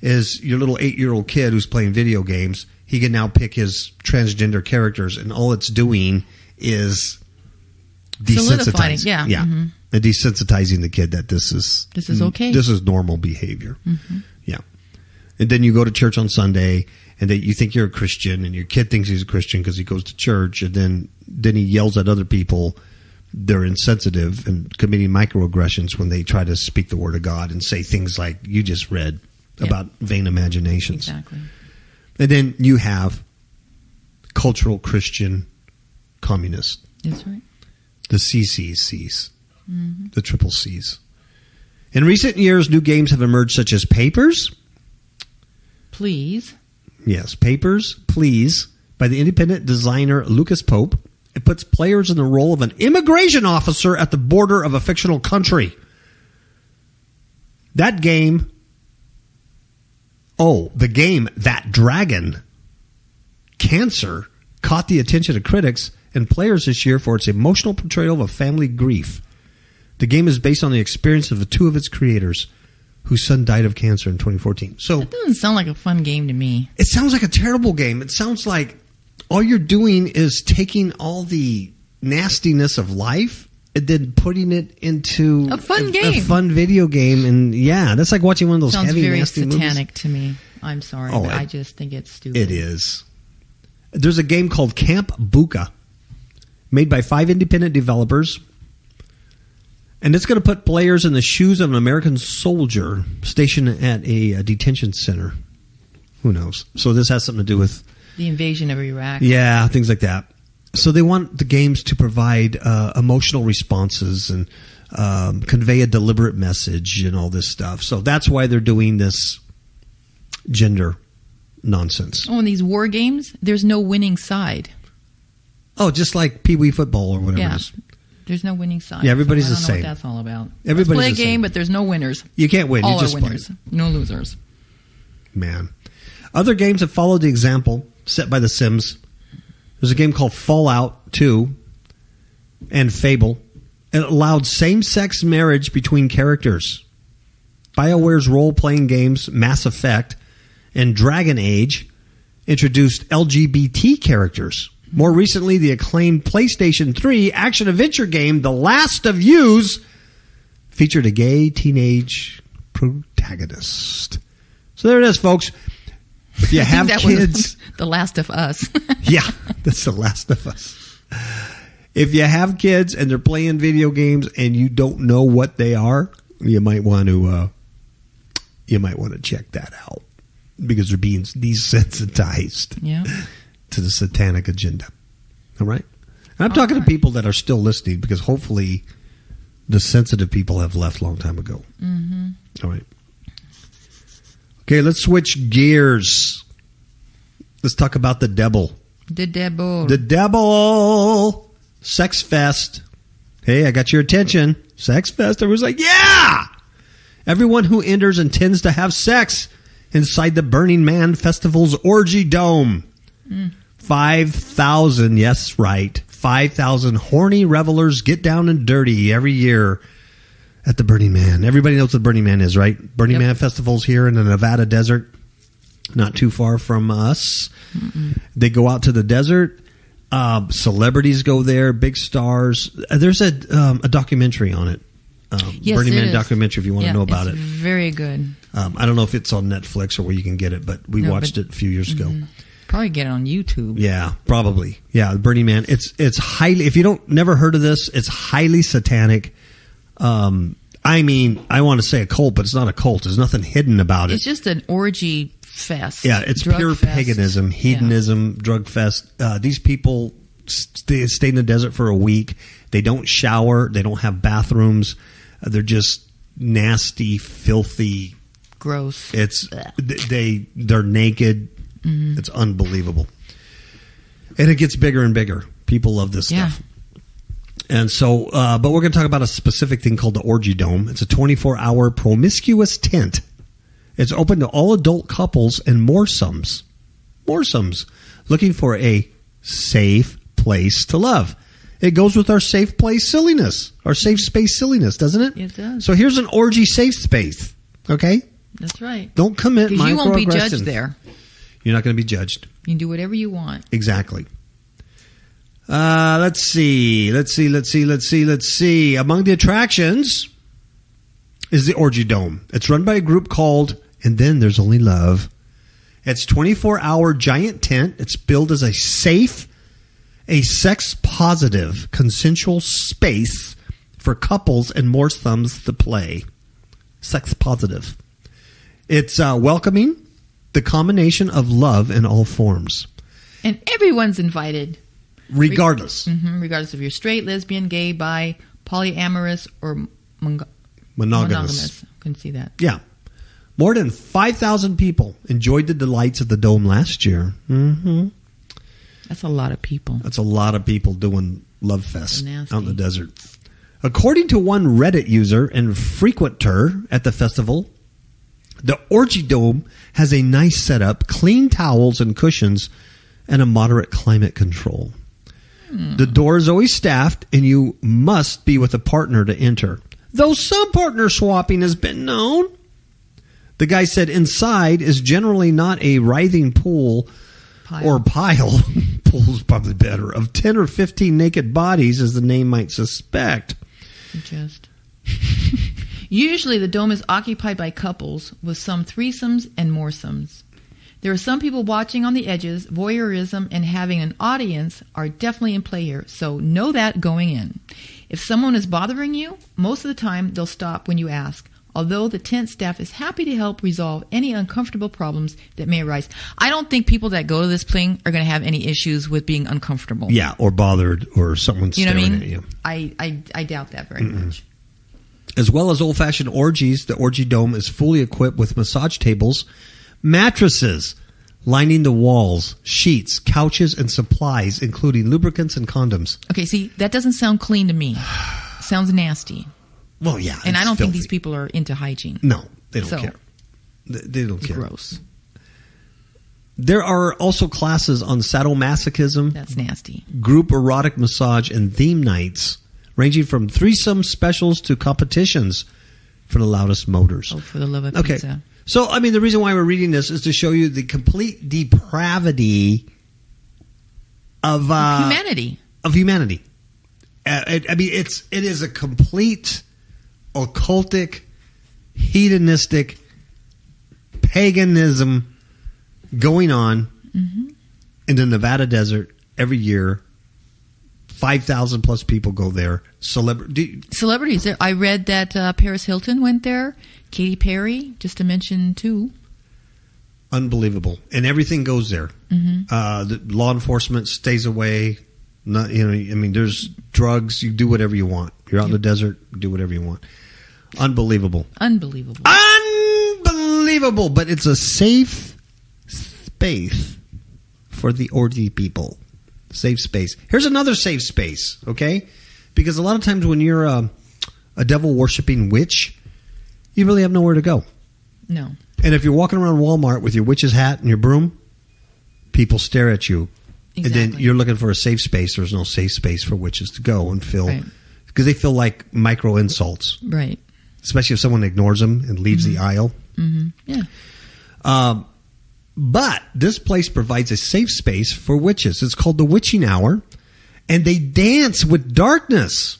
is your little 8-year-old kid who's playing video games, he can now pick his transgender characters, and all it's doing is desensitizing. Yeah. Mm-hmm. And desensitizing the kid that this is okay. This is normal behavior. Mm-hmm. Yeah. And then you go to church on Sunday, and then you think you're a Christian, and your kid thinks he's a Christian because he goes to church, and then he yells at other people. They're insensitive and committing microaggressions when they try to speak the word of God and say things like you just read about vain imaginations. Exactly. And then you have cultural Christian communists. That's right. The CCCs. Mm-hmm. The triple Cs. In recent years, new games have emerged such as Papers. Please. Yes, Papers, Please, by the independent designer Lucas Pope. It puts players in the role of an immigration officer at the border of a fictional country. That game... the game That Dragon, Cancer, caught the attention of critics and players this year for its emotional portrayal of a family grief. The game is based on the experience of two of its creators whose son died of cancer in 2014. So that doesn't sound like a fun game to me. It sounds like a terrible game. It sounds like all you're doing is taking all the nastiness of life and then putting it into a fun game, a fun video game. And yeah, that's like watching one of those sounds heavy, very nasty satanic movies. to me. I'm sorry. Oh, but I just think it's stupid. It is. There's a game called Camp Buka, made by 5 independent developers. And it's going to put players in the shoes of an American soldier stationed at a detention center. Who knows? So this has something to do with the invasion of Iraq. Yeah, things like that. So they want the games to provide emotional responses and convey a deliberate message and all this stuff. So that's why they're doing this gender nonsense. Oh, in these war games, there's no winning side. Oh, just like Pee Wee football or whatever it is. There's no winning side. Yeah, everybody's so the same. I don't know what that's all about. Everybody's Let's play a the same. game, but there's no winners. You can't win. All You just are winners. No losers. Man. Other games have followed the example set by The Sims. There's a game called Fallout 2 and Fable. It allowed same-sex marriage between characters. BioWare's role-playing games Mass Effect and Dragon Age introduced LGBT characters. More recently, the acclaimed PlayStation 3 action-adventure game The Last of Us featured a gay teenage protagonist. So there it is, folks. If you have that kids... was The Last of Us. Yeah, that's The Last of Us. If you have kids and they're playing video games and you don't know what they are, you might want to check that out because they're being desensitized to the satanic agenda. All right? And I'm talking to people that are still listening because hopefully the sensitive people have left a long time ago. Mm-hmm. All right. Okay, let's switch gears. Let's talk about the devil. The devil. The devil. Sex Fest. Hey, I got your attention. Sex Fest. Everyone's like, yeah! Everyone who enters intends to have sex inside the Burning Man Festival's Orgy Dome. 5,000, yes, right. 5,000 horny revelers get down and dirty every year at the Burning Man. Everybody knows what Burning Man is, right? Burning Man Festival's here in the Nevada desert, not too far from us. Mm-mm. They go out to the desert. Celebrities go there, big stars. There's a documentary on it. Yes, Burning Man is. documentary if you want to know about it. Very good. I don't know if it's on Netflix or where you can get it, but we watched it a few years ago. Probably get it on YouTube. Yeah, probably. Yeah, Burning Man. It's highly. If you never heard of this, it's highly satanic. I mean, I want to say a cult, but it's not a cult. There's nothing hidden about it. It's just an orgy fest. Yeah, it's drug pure fest. paganism, hedonism, drug fest. These people stay in the desert for a week. They don't shower. They don't have bathrooms. They're just nasty, filthy, gross. They're naked. Mm-hmm. It's unbelievable, and it gets bigger and bigger. People love this stuff. And so, but we're going to talk about a specific thing called the Orgy Dome. It's a 24-hour promiscuous tent. It's open to all adult couples and moresomes looking for a safe place to love. It goes with our safe place silliness, our safe space silliness, doesn't it? It does. So here's an orgy safe space, okay? That's right. Don't commit microaggressions. Because you won't be judged there. You're not going to be judged. You can do whatever you want. Exactly. Let's see. Among the attractions is the Orgy Dome. It's run by a group called And Then There's Only Love. It's 24-hour giant tent. It's billed as a safe, a sex-positive, consensual space for couples and more thumbs to play. Sex-positive. It's welcoming the combination of love in all forms. And everyone's invited. Regardless. Regardless if you're straight, lesbian, gay, bi, polyamorous, or monogamous. Couldn't see that. Yeah. More than 5,000 people enjoyed the delights of the Dome last year. Mm-hmm. That's a lot of people. That's a lot of people doing Love Fest out in the desert. According to one Reddit user and frequenter at the festival, the Orgy Dome has a nice setup, clean towels and cushions, and a moderate climate control. The door is always staffed, and you must be with a partner to enter, though some partner swapping has been known. The guy said inside is generally not a writhing pool or pile, pool's probably better, of 10 or 15 naked bodies, as the name might suspect. Usually the dome is occupied by couples with some threesomes and moresomes. There are some people watching on the edges. Voyeurism and having an audience are definitely in play here, so know that going in. If someone is bothering you, most of the time they'll stop when you ask, although the tent staff is happy to help resolve any uncomfortable problems that may arise. I don't think people that go to this thing are going to have any issues with being uncomfortable. Yeah, or bothered, or someone's You know what I staring mean? at you. I doubt that very much. As well as old-fashioned orgies, the Orgy Dome is fully equipped with massage tables, mattresses lining the walls, sheets, couches, and supplies, including lubricants and condoms. Okay, see, that doesn't sound clean to me. Sounds nasty. Well, yeah. And I don't filthy. think these people are into hygiene. No, they don't So, care. They don't care. Gross. There are also classes on sadomasochism, That's nasty. group erotic massage, and theme nights, ranging from threesome specials to competitions for the loudest motors. Oh, for the love of Okay. pizza. So, I mean, the reason why we're reading this is to show you the complete depravity of Humanity. Of humanity. It is a complete occultic, hedonistic paganism going on in the Nevada desert every year. 5,000 plus people go there. Celebrities. I read that Paris Hilton went there. Katy Perry, just to mention two. Unbelievable. And everything goes there. The law enforcement stays away. There's drugs. You do whatever you want. You're out in the desert, do whatever you want. Unbelievable. Unbelievable. But it's a safe space for the orgy people. Safe space. Here's another safe space, okay? Because a lot of times when you're a devil-worshipping witch, you really have nowhere to go. No. And if you're walking around Walmart with your witch's hat and your broom, people stare at you. Exactly. And then you're looking for a safe space. There's no safe space for witches to go and feel. Right. Because they feel like micro insults. Right. Especially if someone ignores them and leaves the aisle. Yeah. But this place provides a safe space for witches. It's called the Witching Hour, and they dance with darkness.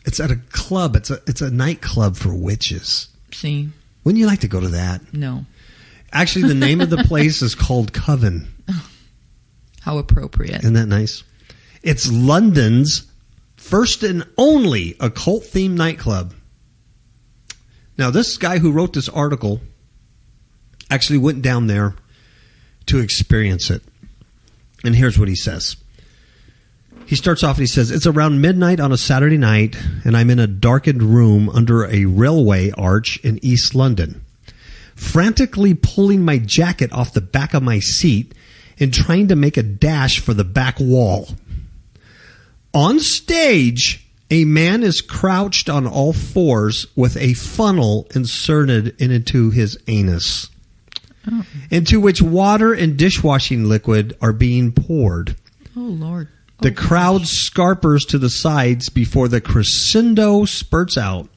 It's at a club. It's a nightclub for witches. See? Wouldn't you like to go to that? No. Actually, the name of the place is called Coven. How appropriate. Isn't that nice? It's London's first and only occult-themed nightclub. Now, this guy who wrote this article actually went down there to experience it. And here's what he says. He starts off and he says, it's around midnight on a Saturday night, and I'm in a darkened room under a railway arch in East London, frantically pulling my jacket off the back of my seat and trying to make a dash for the back wall. On stage, a man is crouched on all fours with a funnel inserted into his anus, into which water and dishwashing liquid are being poured. Oh, Lord. The crowd scarpers to the sides before the crescendo spurts out,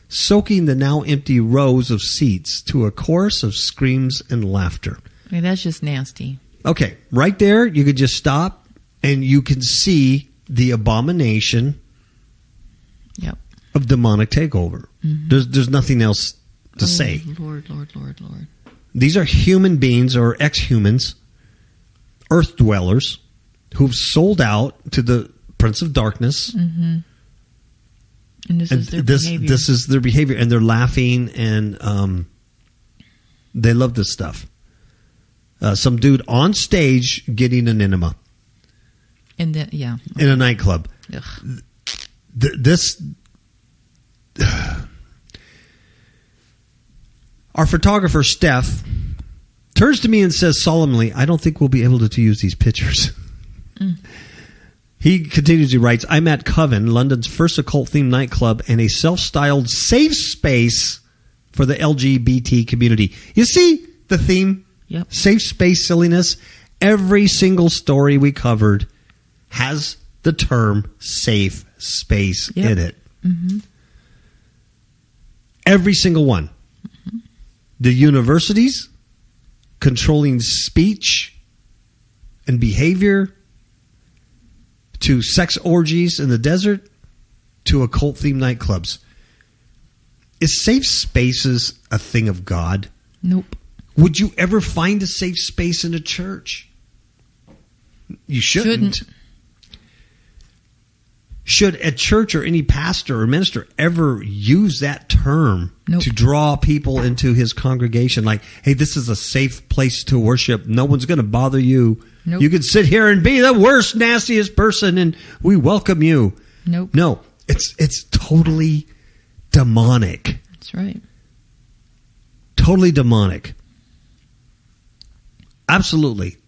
soaking the now empty rows of seats to a chorus of screams and laughter. Okay, that's just nasty. Okay, right there, you could just stop and you can see the abomination Yep. of demonic takeover. There's nothing else to say. Lord, Lord, Lord, Lord. These are human beings or ex-humans, earth dwellers, who've sold out to the Prince of Darkness. And this is their behavior. This is their behavior, and they're laughing, and they love this stuff. Some dude on stage getting an enema. And then, yeah. In a nightclub. Ugh. Our photographer, Steph, turns to me and says solemnly, I don't think we'll be able to use these pictures. He continues, he writes, I'm at Coven, London's first occult-themed nightclub and a self-styled safe space for the LGBT community. You see the theme? Yep. Safe space silliness. Every single story we covered has the term safe space in it. Every single one. The universities controlling speech and behavior, to sex orgies in the desert, to occult-themed nightclubs. Is safe spaces a thing of God? Nope. Would you ever find a safe space in a church? You shouldn't. Should a church or any pastor or minister ever use that term to draw people into his congregation? Like, hey, this is a safe place to worship. No one's going to bother you. Nope. You can sit here and be the worst, nastiest person, and we welcome you. Nope. No, it's totally demonic. That's right. Totally demonic. Absolutely.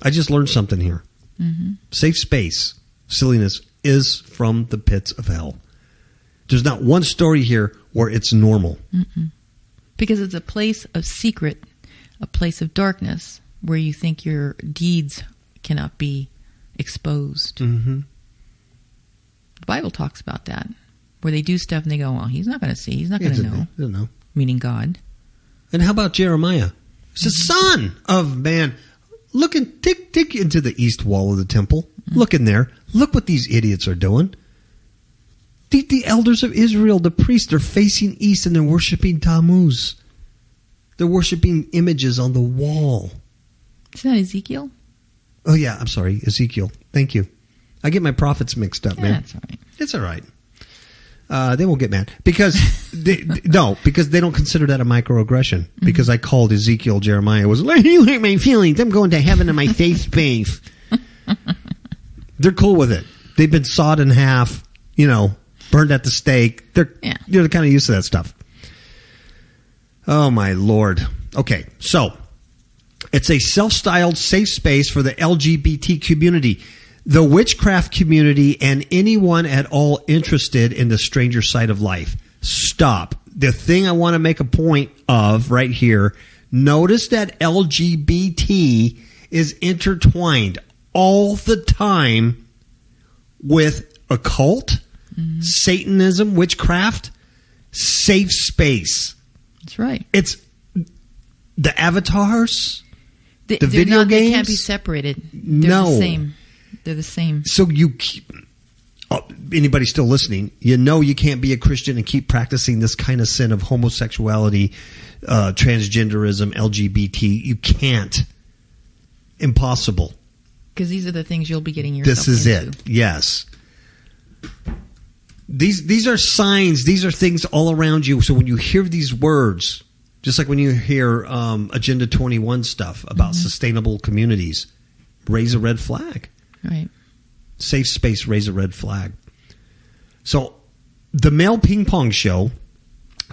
I just learned something here. Mm-hmm. Safe space, silliness, is from the pits of hell. There's not one story here where it's normal. Mm-mm. Because it's a place of secret, a place of darkness, where you think your deeds cannot be exposed. Mm-hmm. The Bible talks about that, where they do stuff and they go, well, he's not going to see, he's not going to know. He doesn't know. Meaning God. And how about Jeremiah? It's the son of man. Looking, tick into the east wall of the temple. Mm-hmm. Look in there. Look what these idiots are doing. The elders of Israel, the priests, they're facing east and they're worshiping Tammuz. They're worshiping images on the wall. Isn't that Ezekiel? Oh, yeah. I'm sorry. Ezekiel. Thank you. I get my prophets mixed up, man. That's all right. It's all right. They won't get mad because because they don't consider that a microaggression. Mm-hmm. Because I called Ezekiel Jeremiah was like, you hurt my feelings. I'm going to heaven in my safe space. They're cool with it. They've been sawed in half, burned at the stake. They're kind of used to that stuff. Oh my Lord. Okay, so it's a self-styled safe space for the LGBT community, the witchcraft community, and anyone at all interested in the stranger side of life. Stop. The thing I want to make a point of right here, notice that LGBT is intertwined all the time with occult, Satanism, witchcraft, safe space. That's right. It's the avatars, the video games. They can't be separated. They're the same. They're the same. So anybody still listening, you can't be a Christian and keep practicing this kind of sin of homosexuality, transgenderism, LGBT. You can't. Impossible. Because these are the things you'll be getting yourself into. This is it. Yes. These are signs. These are things all around you. So when you hear these words, just like when you hear Agenda 21 stuff about sustainable communities, raise a red flag. Right. Safe space, raise a red flag. So the male ping pong show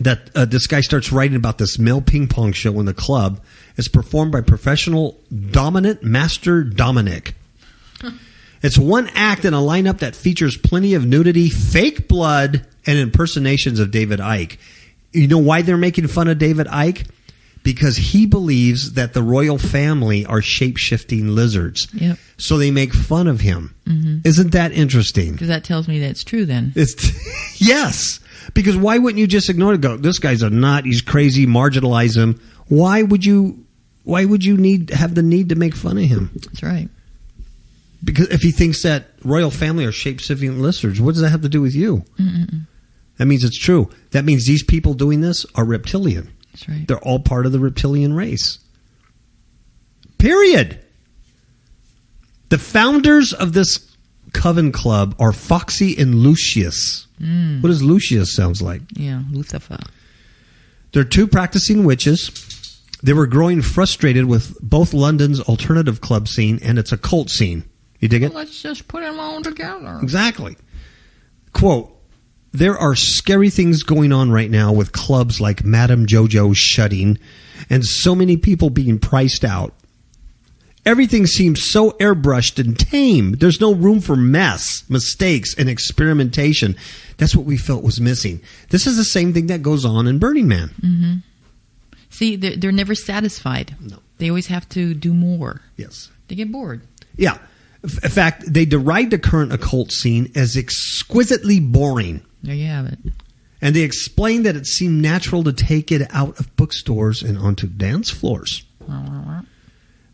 that this guy starts writing about, this male ping pong show in the club, is performed by professional dominant master Dominic. It's one act in a lineup that features plenty of nudity, fake blood, and impersonations of David Icke. You know why they're making fun of David Icke? Because he believes that the royal family are shape-shifting lizards. Yep. So they make fun of him. Mm-hmm. Isn't that interesting? Because that tells me that it's true then. Yes. Because why wouldn't you just ignore it? Go, this guy's a nut. He's crazy. Marginalize him. Why would you have the need to make fun of him? That's right. Because if he thinks that royal family are shape-shifting lizards, what does that have to do with you? Mm-mm. That means it's true. That means these people doing this are reptilian. That's right. They're all part of the reptilian race. Period. The founders of this Coven Club are Foxy and Lucius. What does Lucius sounds like? Yeah, Lucifer. They're two practicing witches. They were growing frustrated with both London's alternative club scene and its occult scene. You dig it? Well, let's just put them all together. Exactly. Quote, there are scary things going on right now with clubs like Madame Jojo's shutting and so many people being priced out. Everything seems so airbrushed and tame. There's no room for mess, mistakes, and experimentation. That's what we felt was missing. This is the same thing that goes on in Burning Man. Mm-hmm. See, they're never satisfied. No. They always have to do more. Yes. They get bored. Yeah. In fact, they deride the current occult scene as exquisitely boring. There you have it. And they explain that it seemed natural to take it out of bookstores and onto dance floors.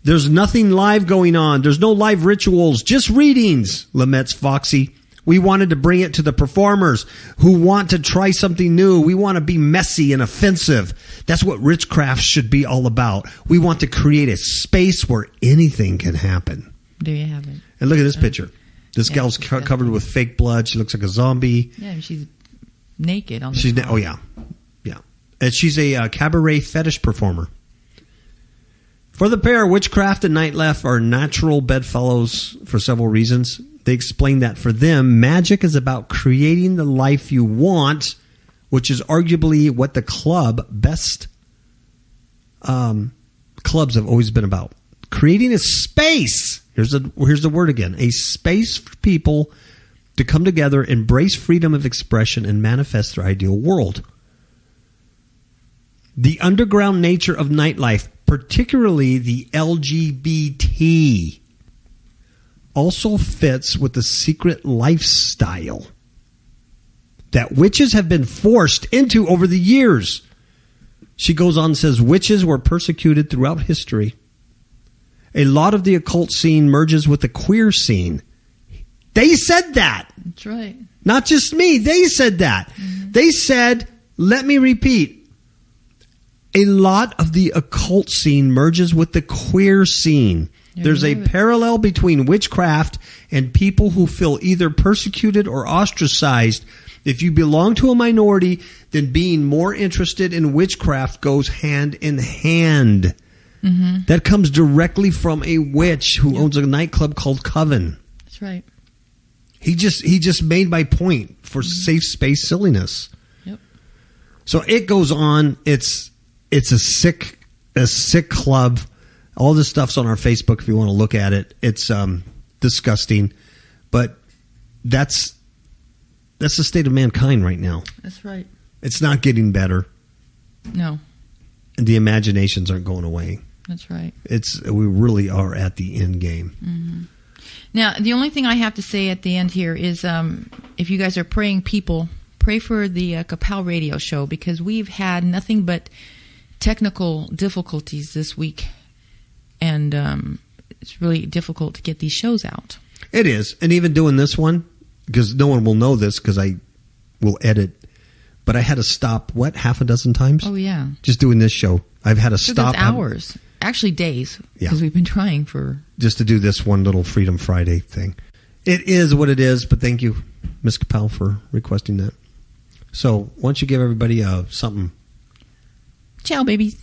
There's nothing live going on. There's no live rituals, just readings, laments Foxy. We wanted to bring it to the performers who want to try something new. We want to be messy and offensive. That's what Witchcraft should be all about. We want to create a space where anything can happen. There you have it. And look at this picture. This gal's covered with fake blood. She looks like a zombie. Yeah, she's naked on the floor. Oh, yeah. Yeah. And she's a cabaret fetish performer. For the pair, witchcraft and nightlife are natural bedfellows for several reasons. They explain that for them, magic is about creating the life you want, which is arguably what the clubs have always been about. Creating a space. Here's the word again. A space for people to come together, embrace freedom of expression, and manifest their ideal world. The underground nature of nightlife, particularly the LGBT, also fits with the secret lifestyle that witches have been forced into over the years. She goes on and says, witches were persecuted throughout history. A lot of the occult scene merges with the queer scene. They said that. That's right. Not just me. They said that. Mm-hmm. They said, let me repeat, a lot of the occult scene merges with the queer scene. There's a parallel between witchcraft and people who feel either persecuted or ostracized. If you belong to a minority, then being more interested in witchcraft goes hand in hand. Mm-hmm. That comes directly from a witch who owns a nightclub called Coven. That's right. He just made my point for safe space silliness. Yep. So it goes on. It's a sick club. All this stuff's on our Facebook if you want to look at it. It's disgusting, but that's the state of mankind right now. That's right. It's not getting better. No. And the imaginations aren't going away. That's right. We really are at the end game. Mm-hmm. Now, the only thing I have to say at the end here is if you guys are praying people, pray for the KAPOW radio show, because we've had nothing but technical difficulties this week. And it's really difficult to get these shows out. It is. And even doing this one, because no one will know this because I will edit, but I had to stop, half a dozen times? Oh, yeah. Just doing this show. I've had to stop. Hours. Actually, days. Because we've been trying for... Just to do this one little Freedom Friday thing. It is what it is, but thank you, Ms. KAPOW, for requesting that. So, why don't you give everybody something? Ciao, babies.